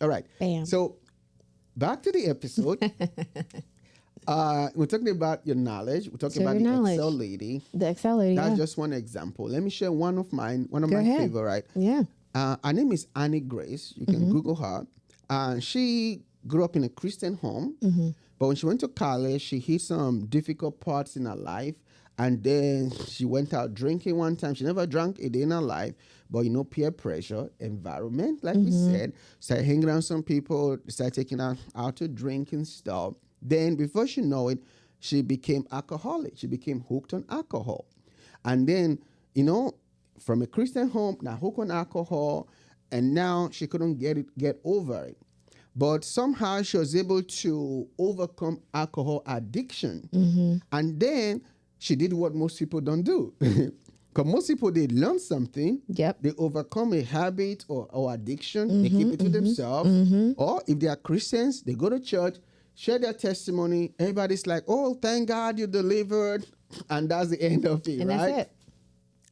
All right. Bam. So back to the episode. We're talking about your knowledge. We're talking Share about your the knowledge. Excel lady. The Excel lady. That's Yeah. just one example. Let me share one of mine, one of Go my ahead. favorite. Yeah. Her name is Annie Grace. You can Google her. She grew up in a Christian home, but when she went to college, she hit some difficult parts in her life. And then she went out drinking one time. She never drank a day in her life, but peer pressure, environment, like we said, started hanging around some people, started taking her out to drink and stuff. Then before she know it, she became alcoholic. She became hooked on alcohol. And then, from a Christian home, now hooked on alcohol, and now she couldn't get over it. But somehow she was able to overcome alcohol addiction. And then she did what most people don't do. Because most people, they learn something, Yep. they overcome a habit or addiction, they keep it to themselves. Or if they are Christians, they go to church, share their testimony. Everybody's like, oh, thank God you delivered. And that's the end of it, And right? that's it.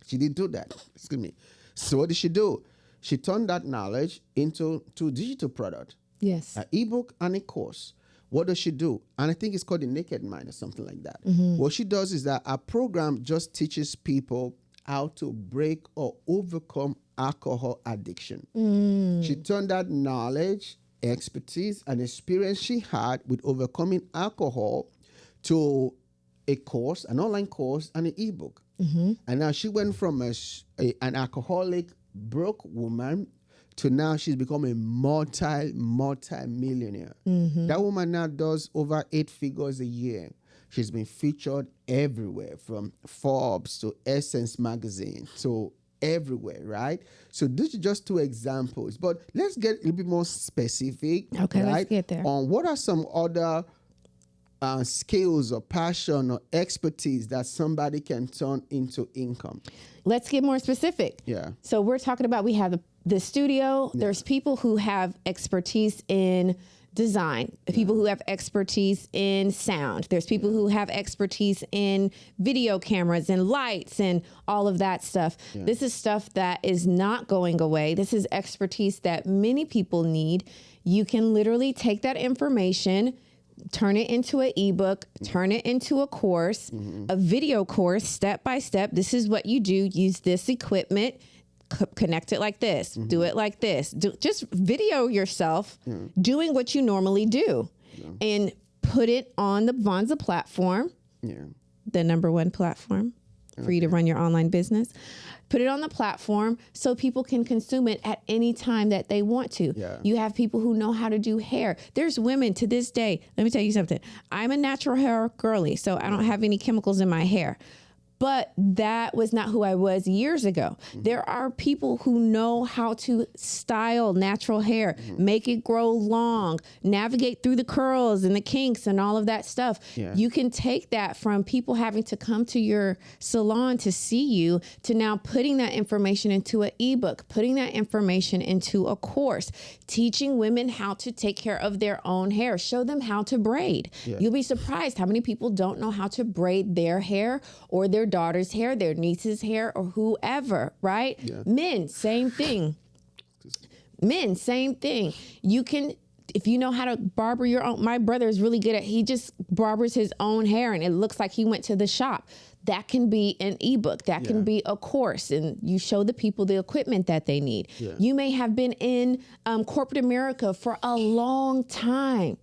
She didn't do that. Excuse me. So what did she do? She turned that knowledge into two digital product, Yes. an ebook and a course. What does she do? And I think it's called the Naked Mind or something like that. What she does is that our program just teaches people how to break or overcome alcohol addiction. She turned that knowledge, expertise, and experience she had with overcoming alcohol to a course, an online course, and an ebook. And now she went from an alcoholic, broke woman to now she's become a multi-millionaire. That woman now does over 8 figures a year. She's been featured everywhere, from Forbes to Essence magazine, so everywhere, right? So these are just two examples, but let's get a little bit more specific. Okay, right? let's get there. On what are some other skills or passion or expertise that somebody can turn into income. Let's get more specific. Yeah. So we're talking about, we have the studio. There's people who have expertise in design, people who have expertise in sound. There's people who have expertise in video cameras and lights and all of that stuff. Yeah. This is stuff that is not going away. This is expertise that many people need. You can literally take that information, turn it into an ebook, turn it into a course, a video course, step by step. This is what you do. Use this equipment, connect it like this, do it like this. Just video yourself doing what you normally do and put it on the Vonza platform, the #1 platform for you to run your online business. Put it on the platform so people can consume it at any time that they want to. Yeah. You have people who know how to do hair. There's women to this day. Let me tell you something. I'm a natural hair girly, so I don't have any chemicals in my hair. But that was not who I was years ago. There are people who know how to style natural hair, make it grow long, navigate through the curls and the kinks and all of that stuff. Yeah. You can take that from people having to come to your salon to see you to now putting that information into an ebook, putting that information into a course, teaching women how to take care of their own hair, show them how to braid. Yeah. You'll be surprised how many people don't know how to braid their hair or their daughter's hair, their niece's hair, or whoever, right? Yeah. Men, same thing. Men, same thing. You can, if you know how to barber your own, my brother is really good at, he just barbers his own hair and it looks like he went to the shop. That can be an ebook. That can be a course, and you show the people the equipment that they need. Yeah. You may have been in corporate America for a long time,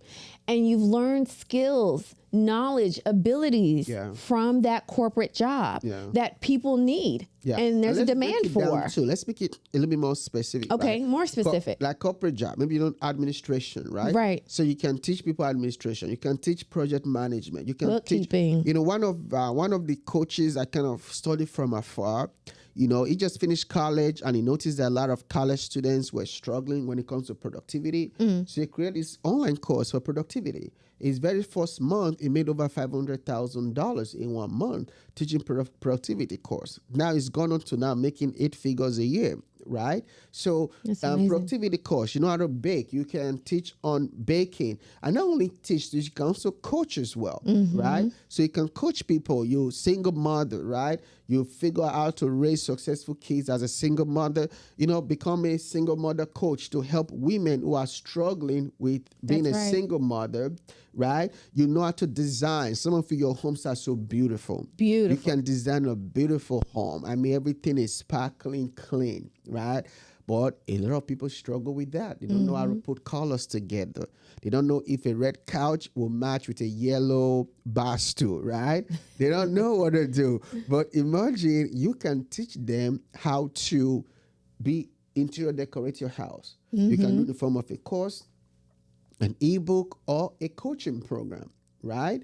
and you've learned skills, knowledge, abilities from that corporate job that people need, and there's a demand for. So let's make it a little bit more specific. Okay, right? more specific. Like corporate job, maybe administration, right? Right. So you can teach people administration. You can teach project management. You can Bookkeeping. teach. One of the coaches I kind of studied from afar. He just finished college and he noticed that a lot of college students were struggling when it comes to productivity. So he created this online course for productivity. His very first month, he made over $500,000 in 1 month teaching productivity course. Now he's gone on to now making 8 figures a year, right? So productivity course, you know how to bake. You can teach on baking. And not only teach, you can also coach as well, right? So you can coach people. You single mother, right? You figure out how to raise successful kids as a single mother. Become a single mother coach to help women who are struggling with being That's a right. single mother, right? You know how to design. Some of your homes are so beautiful. Beautiful. You can design a beautiful home. I mean, everything is sparkling clean, right? But a lot of people struggle with that. They don't know how to put colors together. They don't know if a red couch will match with a yellow bar stool, right? They don't know what to do. But imagine you can teach them how to be interior decorate your house. You can do it in the form of a course, an ebook, or a coaching program, right?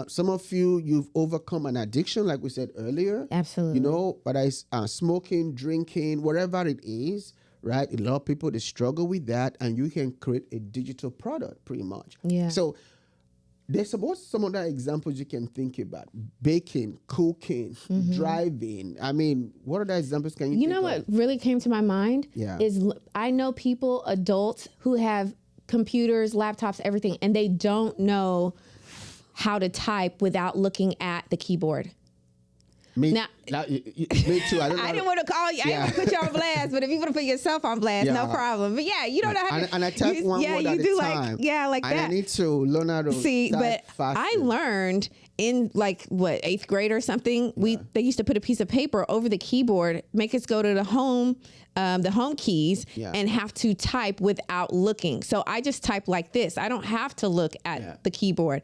Some of you've overcome an addiction, like we said earlier. Absolutely. Whether it's smoking, drinking, whatever it is, right? A lot of people, they struggle with that, and you can create a digital product pretty much. Yeah. So there's some other examples you can think about: baking, cooking, driving. I mean, what other examples can you You think know of? what really came to my mind Yeah. is I know people, adults, who have computers, laptops, everything, and they don't know how to type without looking at the keyboard. Me, Now- me too. I don't know. I didn't want to call you. I didn't want to put you on blast, but if you want to put yourself on blast, no Yeah. problem. But yeah, you don't know how to. And I type one yeah, word you at do a like time. like and that. I need to learn how to See, type but faster. I learned in like 8th grade or something. They used to put a piece of paper over the keyboard, make us go to the home keys, Yeah. and have to type without looking. So I just type like this. I don't have to look at the keyboard.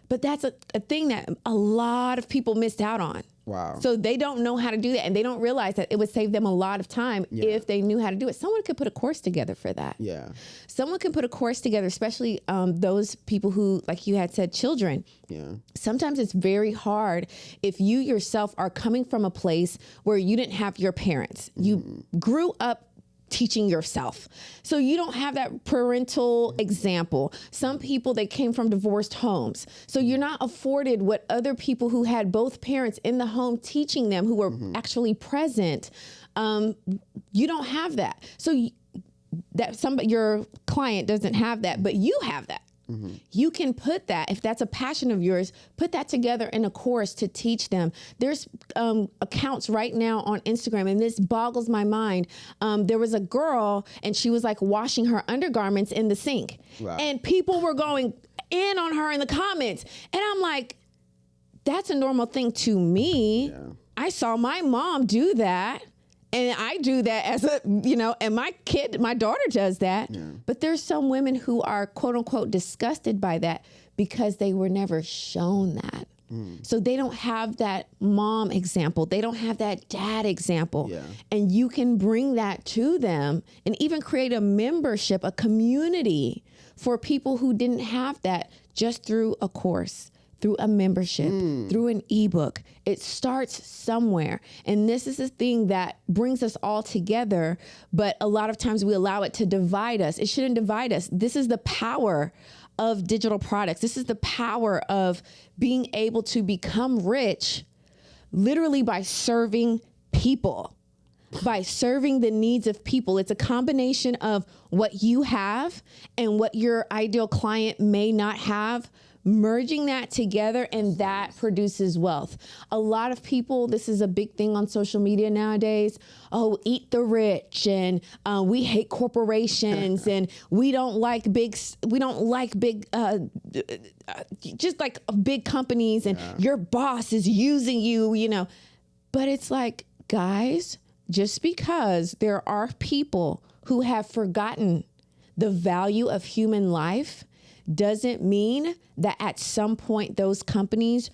But that's a thing that a lot of people missed out on. Wow. So they don't know how to do that, and they don't realize that it would save them a lot of time if they knew how to do it. Someone could put a course together for that. Yeah. Someone can put a course together, especially those people who, like you had said, children. Yeah. Sometimes it's very hard if you yourself are coming from a place where you didn't have your parents. You grew up teaching yourself. So you don't have that parental example. Some people, they came from divorced homes. So you're not afforded what other people who had both parents in the home teaching them, who were actually present. You don't have that. So your client doesn't have that, but you have that. You can put that, if that's a passion of yours, put that together in a course to teach them. There's accounts right now on Instagram, and this boggles my mind. There was a girl, and she was like washing her undergarments in the sink. Wow. And people were going in on her in the comments. And I'm like, that's a normal thing to me. Yeah. I saw my mom do that. And I do that as and my daughter does that. Yeah. But there's some women who are quote unquote disgusted by that because they were never shown that. So they don't have that mom example. They don't have that dad example. Yeah. And you can bring that to them and even create a membership, a community for people who didn't have that just through a course, through a membership, through an ebook. It starts somewhere. And this is the thing that brings us all together. But a lot of times we allow it to divide us. It shouldn't divide us. This is the power of digital products. This is the power of being able to become rich literally by serving people, by serving the needs of people. It's a combination of what you have and what your ideal client may not have, merging that together, and that produces wealth. A lot of people, this is a big thing on social media nowadays. Oh, eat the rich, and we hate corporations, and we don't like big, just like big companies, and your boss is using you, But it's like, guys, just because there are people who have forgotten the value of human life doesn't mean that at some point those companies,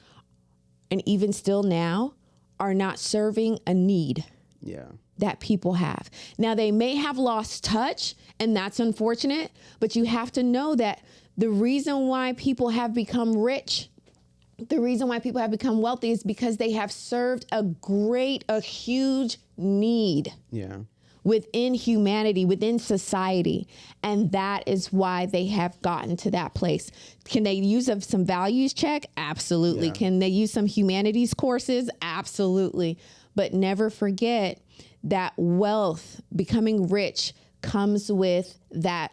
and even still now, are not serving a need that people have. Now, they may have lost touch, and that's unfortunate, but you have to know that the reason why people have become rich, the reason why people have become wealthy is because they have served a huge need. Yeah. Within humanity, within society. And that is why they have gotten to that place. Can they use some values check? Absolutely. Yeah. Can they use some humanities courses? Absolutely. But never forget that wealth, becoming rich, comes with that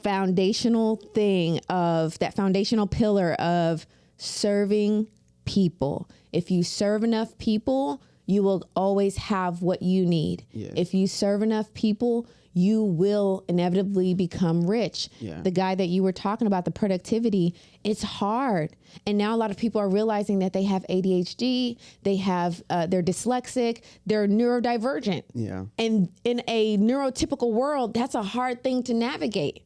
foundational thing of that foundational pillar of serving people. If you serve enough people, you will always have what you need. Yes. If you serve enough people, you will inevitably become rich. Yeah. The guy that you were talking about, the productivity, it's hard. And now a lot of people are realizing that they have ADHD, they're dyslexic, they're neurodivergent. Yeah. And in a neurotypical world, that's a hard thing to navigate.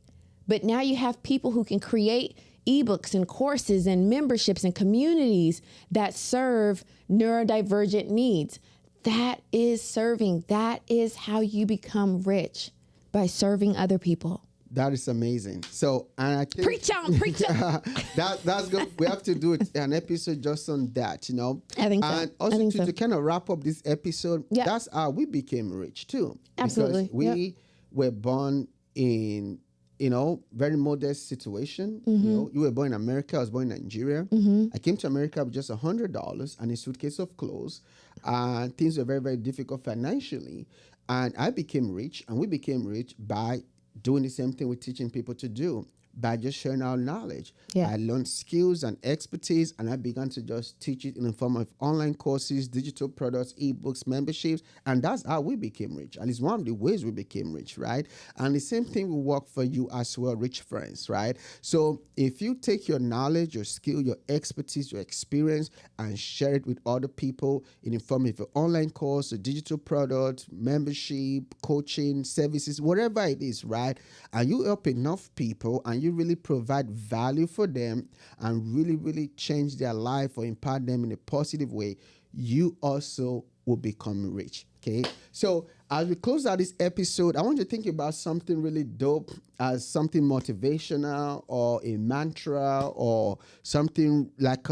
But now you have people who can create ebooks and courses and memberships and communities that serve neurodivergent needs. That is serving. That is how you become rich, by serving other people. That is amazing. So, and I think Preach on, preach on. that's good. We have to do an episode just on that, I think so. And I also think to kind of wrap up this episode, Yeah. that's how we became rich too. Absolutely. Because we were born in, very modest situation. Mm-hmm. You were born in America. I was born in Nigeria. I came to America with just $100 and a suitcase of clothes, and things were very, very difficult financially. And I became rich, and we became rich by doing the same thing we're teaching people to do, by just sharing our knowledge. Yeah. I learned skills and expertise, and I began to just teach it in the form of online courses, digital products, ebooks, memberships, and that's how we became rich. And it's one of the ways we became rich, right? And the same thing will work for you as well, rich friends, right? So if you take your knowledge, your skill, your expertise, your experience, and share it with other people in the form of an online course, a digital product, membership, coaching, services, whatever it is, right? And you help enough people, and you really provide value for them, and really, really change their life or impact them in a positive way, you also will become rich. Okay. So as we close out this episode, I want you to think about something really dope, as something motivational or a mantra or something like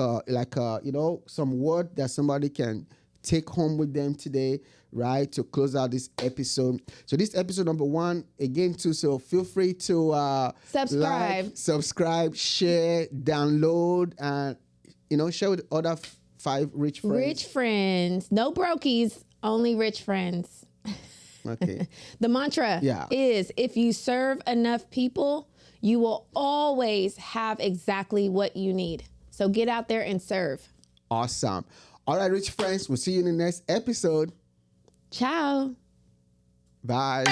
some word that somebody can take home with them today, right, to close out this episode. So this episode number 1, again, too, so feel free to subscribe, share, download, and share with other 5 rich friends. Rich friends, no brokies, only rich friends. Okay. The mantra is, if you serve enough people, you will always have exactly what you need. So get out there and serve. Awesome. All right, rich friends, we'll see you in the next episode. Ciao. Bye.